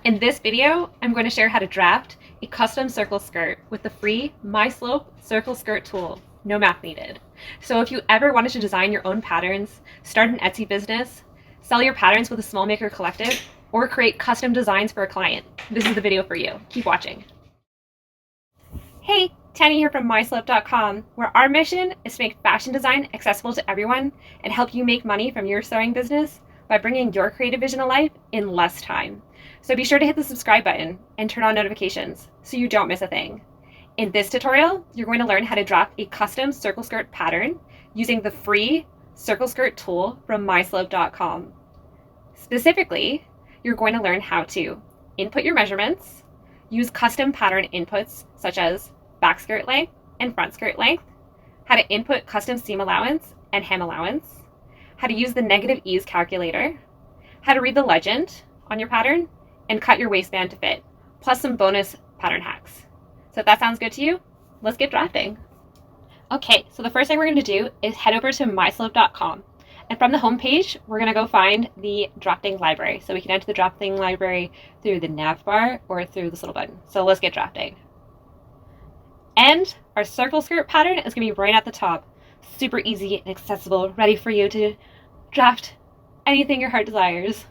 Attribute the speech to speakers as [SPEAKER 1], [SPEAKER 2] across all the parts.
[SPEAKER 1] In this video, I'm going to share how to draft a custom circle skirt with the free MiSlope circle skirt tool. No math needed. So if you ever wanted to design your own patterns, start an Etsy business, sell your patterns with a small maker collective, or create custom designs for a client, this is the video for you. Keep watching. Hey, Tanya here from MiSlope.com, where our mission is to make fashion design accessible to everyone and help you make money from your sewing business by bringing your creative vision to life in less time. So be sure to hit the subscribe button and turn on notifications so you don't miss a thing. In this tutorial, you're going to learn how to draft a custom circle skirt pattern using the free circle skirt tool from MiSlope.com. Specifically, you're going to learn how to input your measurements, use custom pattern inputs such as back skirt length and front skirt length, how to input custom seam allowance and hem allowance, how to use the negative ease calculator, how to read the legend on your pattern, and cut your waistband to fit, plus some bonus pattern hacks. So if that sounds good to you, let's get drafting. Okay, so the first thing we're going to do is head over to MiSlope.com. And from the home page, we're going to go find the drafting library. So we can enter the drafting library through the nav bar or through this little button. So let's get drafting. And our circle skirt pattern is going to be right at the top. Super easy and accessible, ready for you to draft anything your heart desires.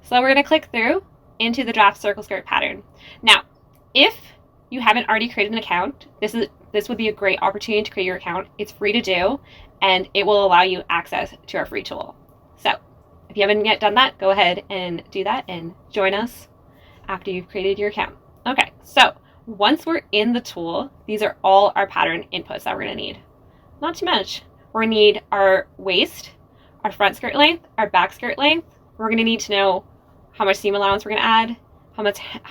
[SPEAKER 1] So we're going to click through into the draft circle skirt pattern. Now, if you haven't already created an account, this would be a great opportunity to create your account. It's free to do, and it will allow you access to our free tool. So if you haven't yet done that, go ahead and do that and join us after you've created your account. Okay, so once we're in the tool, these are all our pattern inputs that we're going to need. Not too much. We're going to need our waist, our front skirt length, our back skirt length. We're going to need to know how much seam allowance we're going to add, how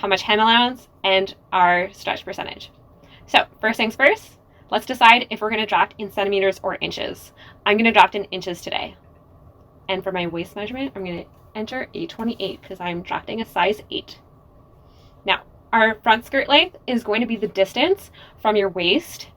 [SPEAKER 1] much hem allowance, and our stretch percentage. So first things first, let's decide if we're going to draft in centimeters or inches. I'm going to draft in inches today. And for my waist measurement, I'm going to enter a 28 because I'm drafting a size 8. Now, our front skirt length is going to be the distance from your waist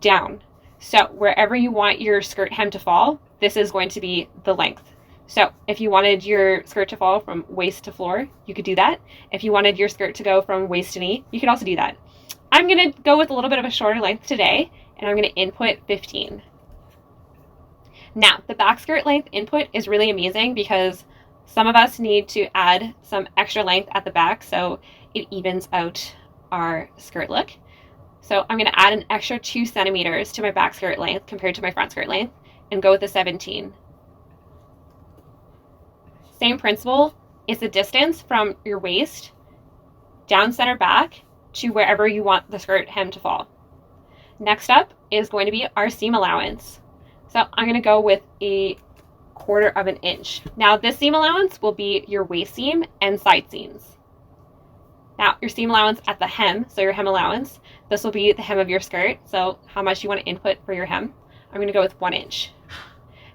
[SPEAKER 1] down. So wherever you want your skirt hem to fall, this is going to be the length. So if you wanted your skirt to fall from waist to floor, you could do that. If you wanted your skirt to go from waist to knee, you could also do that. I'm going to go with a little bit of a shorter length today, and I'm going to input 15. Now, the back skirt length input is really amazing because some of us need to add some extra length at the back so it evens out our skirt look. So I'm going to add an extra 2 centimeters to my back skirt length compared to my front skirt length and go with a 17. Same principle, it's the distance from your waist down center back to wherever you want the skirt hem to fall. Next up is going to be our seam allowance. So I'm going to go with a 1/4 of an inch. Now this seam allowance will be your waist seam and side seams. Now your seam allowance at the hem, so your hem allowance, this will be the hem of your skirt. So how much you want to input for your hem. I'm going to go with 1 inch.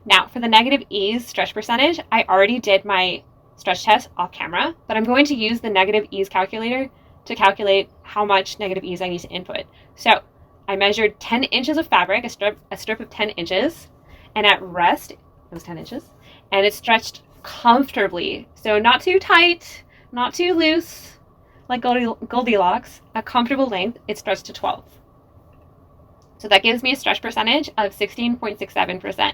[SPEAKER 1] Now for the negative ease stretch percentage, I already did my stretch test off camera, but I'm going to use the negative ease calculator to calculate how much negative ease I need to input. So I measured 10 inches of fabric, a strip of 10 inches, and at rest, it was 10 inches, and it stretched comfortably. So not too tight, not too loose, like Goldilocks, a comfortable length, it stretched to 12. So that gives me a stretch percentage of 16.67%.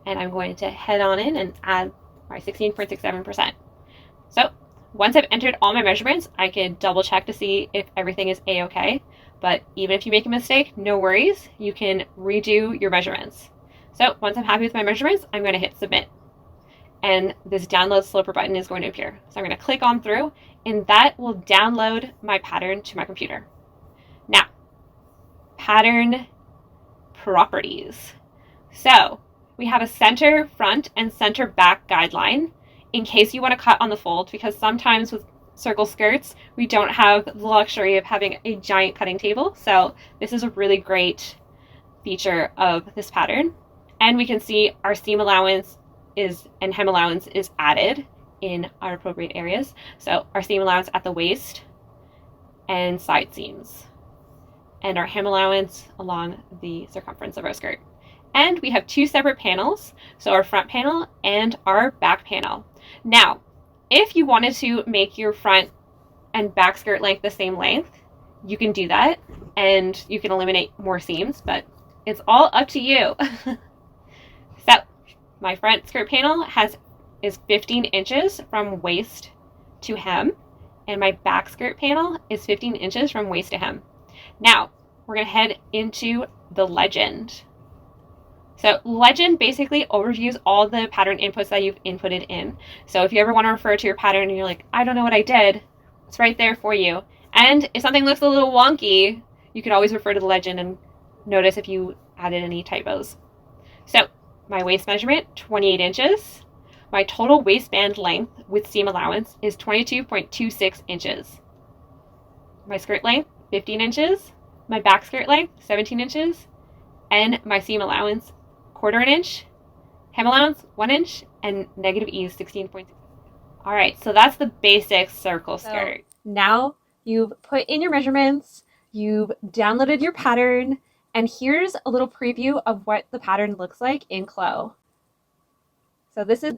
[SPEAKER 1] And I'm going to head on in and add my 16.67%. So once I've entered all my measurements, I can double check to see if everything is a-okay. But even if you make a mistake, no worries, you can redo your measurements. So once I'm happy with my measurements, I'm going to hit submit. And this download sloper button is going to appear. So I'm going to click on through, and that will download my pattern to my computer. Now, pattern properties. So we have a center front and center back guideline in case you want to cut on the fold, because sometimes with circle skirts, we don't have the luxury of having a giant cutting table. So this is a really great feature of this pattern. And we can see our seam allowance and hem allowance is added in our appropriate areas. So our seam allowance at the waist and side seams, and our hem allowance along the circumference of our skirt. And we have 2 separate panels, so our front panel and our back panel. Now, if you wanted to make your front and back skirt length the same length, you can do that and you can eliminate more seams, but it's all up to you. So my front skirt panel is 15 inches from waist to hem, and my back skirt panel is 15 inches from waist to hem. Now we're going to head into the legend. So legend basically overviews all the pattern inputs that you've inputted in. So if you ever want to refer to your pattern and you're like, I don't know what I did, it's right there for you. And if something looks a little wonky, you can always refer to the legend and notice if you added any typos. So my waist measurement, 28 inches. My total waistband length with seam allowance is 22.26 inches. My skirt length, 15 inches. My back skirt length, 17 inches. And my seam allowance, 1/4 inch, hem allowance 1 inch, and negative ease 16.6. All right, so that's the basic circle skirt. So now you've put in your measurements, you've downloaded your pattern, and here's a little preview of what the pattern looks like in Clo. So this is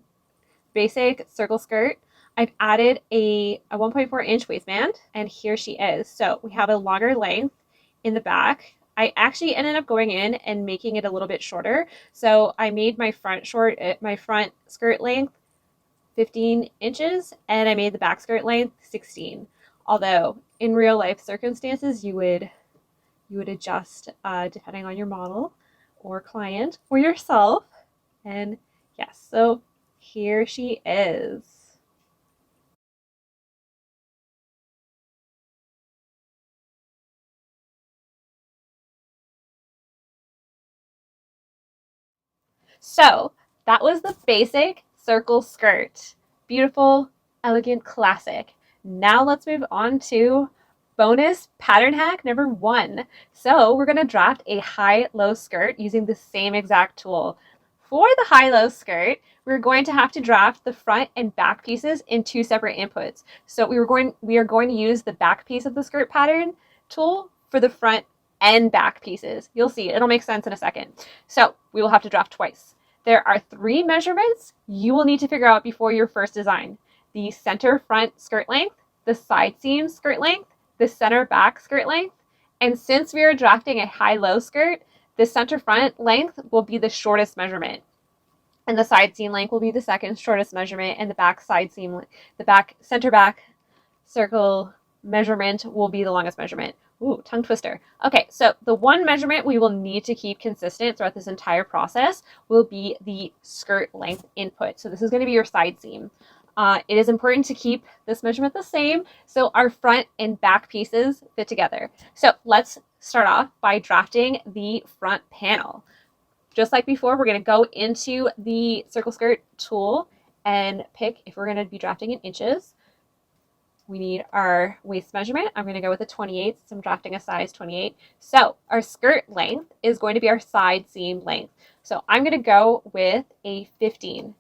[SPEAKER 1] basic circle skirt. I've added a 1.4 inch waistband, and here she is. So we have a longer length in the back. I actually ended up going in and making it a little bit shorter. So I made my front skirt length 15 inches, and I made the back skirt length 16. Although in real life circumstances, you would adjust depending on your model or client or yourself. And yes, so here she is. So that was the basic circle skirt. Beautiful, elegant, classic. Now let's move on to bonus pattern hack number 1. So we're going to draft a high-low skirt using the same exact tool. For the high-low skirt, we're going to have to draft the front and back pieces in 2 separate inputs. So we are going to use the back piece of the skirt pattern tool for the front and back pieces. You'll see, it'll make sense in a second. So we will have to draft twice. There are 3 measurements you will need to figure out before your first design: the center front skirt length, the side seam skirt length, the center back skirt length. And since we are drafting a high-low skirt, the center front length will be the shortest measurement, and the side seam length will be the second shortest measurement, and the back center back circle measurement will be the longest measurement. Ooh, tongue twister. Okay, so the one measurement we will need to keep consistent throughout this entire process will be the skirt length input. So this is going to be your side seam. It is important to keep this measurement the same so our front and back pieces fit together. So let's start off by drafting the front panel. Just like before, we're going to go into the circle skirt tool and pick if we're going to be drafting in inches. We need our waist measurement. I'm going to go with a 28 since I'm drafting a size 28. So our skirt length is going to be our side seam length. So I'm going to go with a 15.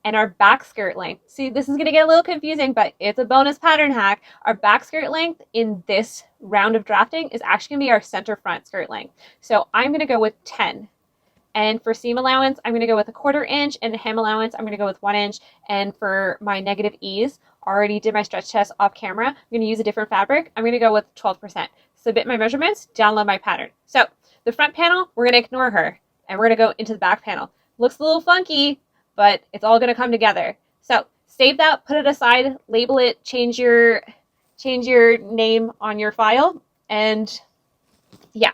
[SPEAKER 1] And our back skirt length, see, this is going to get a little confusing, but it's a bonus pattern hack. Our back skirt length in this round of drafting is actually going to be our center front skirt length. So I'm going to go with 10. And for seam allowance, I'm going to go with a 1/4 inch, and hem allowance, I'm going to go with 1 inch. And for my negative ease, already did my stretch test off camera. I'm going to use a different fabric. I'm going to go with 12%. Submit my measurements, download my pattern. So the front panel, we're going to ignore her, and we're going to go into the back panel. Looks a little funky, but it's all going to come together. So save that, put it aside, label it, change your name on your file, and yeah.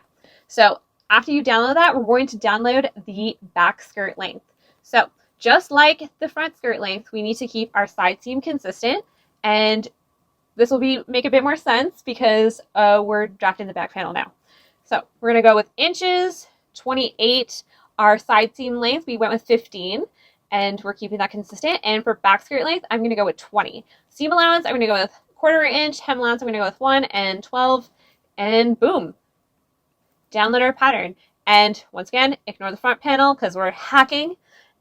[SPEAKER 1] So after you download that, we're going to download the back skirt length. So just like the front skirt length, we need to keep our side seam consistent, and this will make a bit more sense because we're drafting the back panel now. So we're going to go with inches, 28. Our side seam length, we went with 15, and we're keeping that consistent. And for back skirt length, I'm going to go with 20. Seam allowance, I'm going to go with 1/4 inch. Hem allowance, I'm going to go with 1 and 12, and boom. Download our pattern. And once again, ignore the front panel because we're hacking.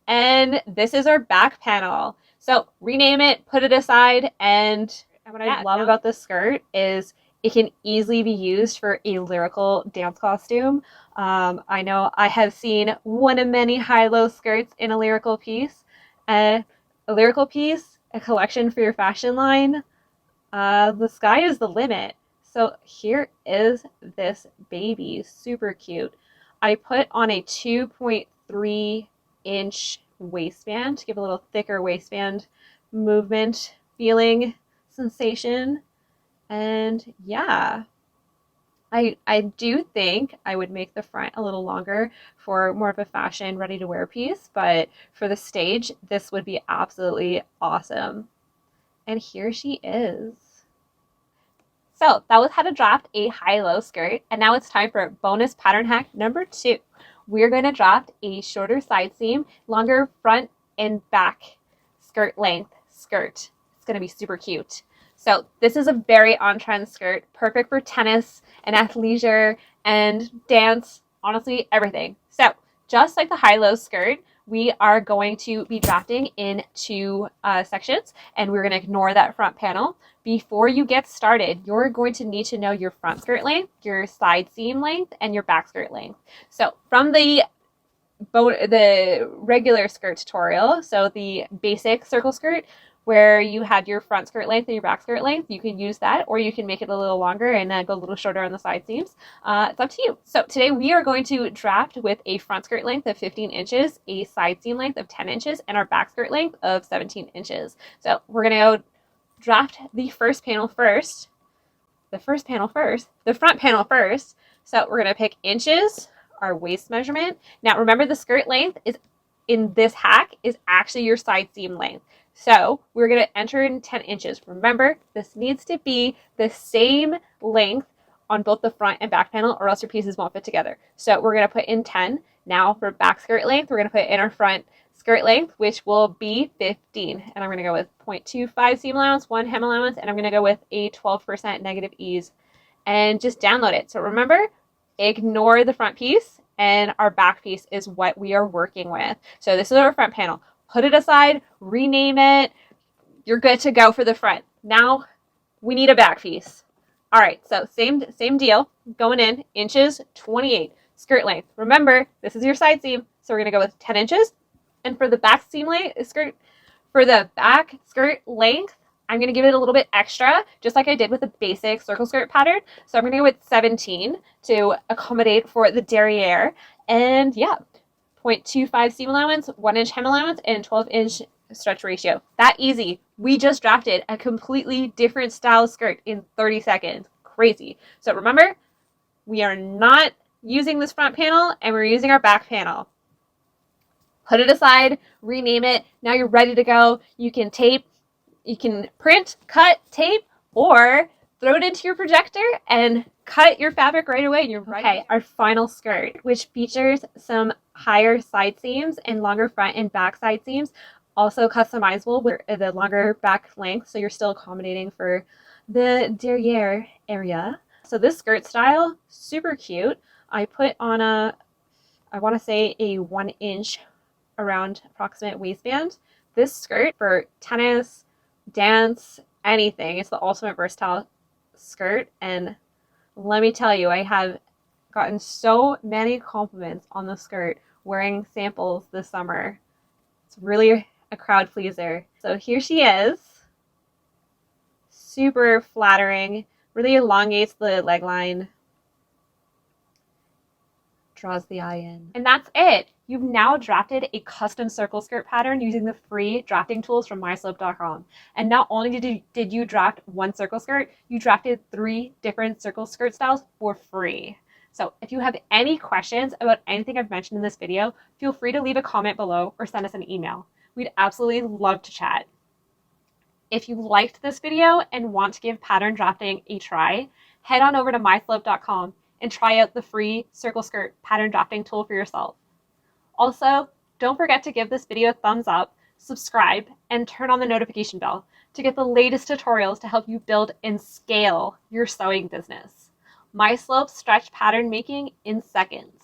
[SPEAKER 1] And this is our back panel. So rename it, put it aside, and what I love about this skirt is it can easily be used for a lyrical dance costume. I know I have seen one of many high-low skirts in a lyrical piece. A lyrical piece, a collection for your fashion line. The sky is the limit. So here is this baby, super cute. I put on a 2.3-inch waistband to give a little thicker waistband movement, feeling, sensation. And yeah, I do think I would make the front a little longer for more of a fashion, ready to wear piece, but for the stage, this would be absolutely awesome. And here she is. So that was how to draft a high-low skirt, and now it's time for bonus pattern hack number 2. We're going to draft a shorter side seam, longer front and back skirt length skirt. It's going to be super cute. So this is a very on-trend skirt, perfect for tennis and athleisure and dance, honestly, everything. So just like the high-low skirt, we are going to be drafting in 2 sections, and we're going to ignore that front panel. Before you get started, you're going to need to know your front skirt length, your side seam length, and your back skirt length. So from the regular skirt tutorial, so the basic circle skirt, where you had your front skirt length and your back skirt length, you can use that, or you can make it a little longer and go a little shorter on the side seams. It's up to you. So today we are going to draft with a front skirt length of 15 inches, a side seam length of 10 inches, and our back skirt length of 17 inches. So we're going to go draft the front panel first. So we're going to pick inches, our waist measurement. Now remember, the skirt length is in this hack is actually your side seam length. So we're going to enter in 10 inches. Remember, this needs to be the same length on both the front and back panel, or else your pieces won't fit together. So we're going to put in 10. Now for back skirt length, we're going to put in our front skirt length, which will be 15. And I'm going to go with 0.25 seam allowance, 1 hem allowance, and I'm going to go with a 12% negative ease. And just download it. So remember, ignore the front piece, and our back piece is what we are working with. So this is our front panel. Put it aside, rename it. You're good to go for the front. Now we need a back piece. All right, so same deal. Going in, inches, 28. Skirt length. Remember, this is your side seam, so we're gonna go with 10 inches. And for the back seam length, for the back skirt length, I'm going to give it a little bit extra, just like I did with the basic circle skirt pattern. So I'm going to go with 17 to accommodate for the derriere. And yeah, 0.25 seam allowance, 1-inch hem allowance, and 12-inch stretch ratio. That easy. We just drafted a completely different style skirt in 30 seconds. Crazy. So remember, we are not using this front panel, and we're using our back panel. Put it aside, rename it. Now you're ready to go. You can tape, you can print, cut, tape, or throw it into your projector and cut your fabric right away and you're ready. Okay, our final skirt, which features some higher side seams and longer front and back side seams, also customizable with the longer back length, so you're still accommodating for the derriere area. So this skirt style, super cute. I put on I want to say a 1-inch around approximate waistband. This skirt for tennis, dance, anything. It's the ultimate versatile skirt, and let me tell you, I have gotten so many compliments on the skirt wearing samples this summer. It's really a crowd pleaser. So here she is. Super flattering, really elongates the leg line, draws the eye in. And that's it. You've now drafted a custom circle skirt pattern using the free drafting tools from MiSlope.com. And not only did you draft one circle skirt, you drafted 3 different circle skirt styles for free. So if you have any questions about anything I've mentioned in this video, feel free to leave a comment below or send us an email. We'd absolutely love to chat. If you liked this video and want to give pattern drafting a try, head on over to MiSlope.com and try out the free circle skirt pattern drafting tool for yourself. Also, don't forget to give this video a thumbs up, subscribe, and turn on the notification bell to get the latest tutorials to help you build and scale your sewing business. MiSlope stretch pattern making in seconds.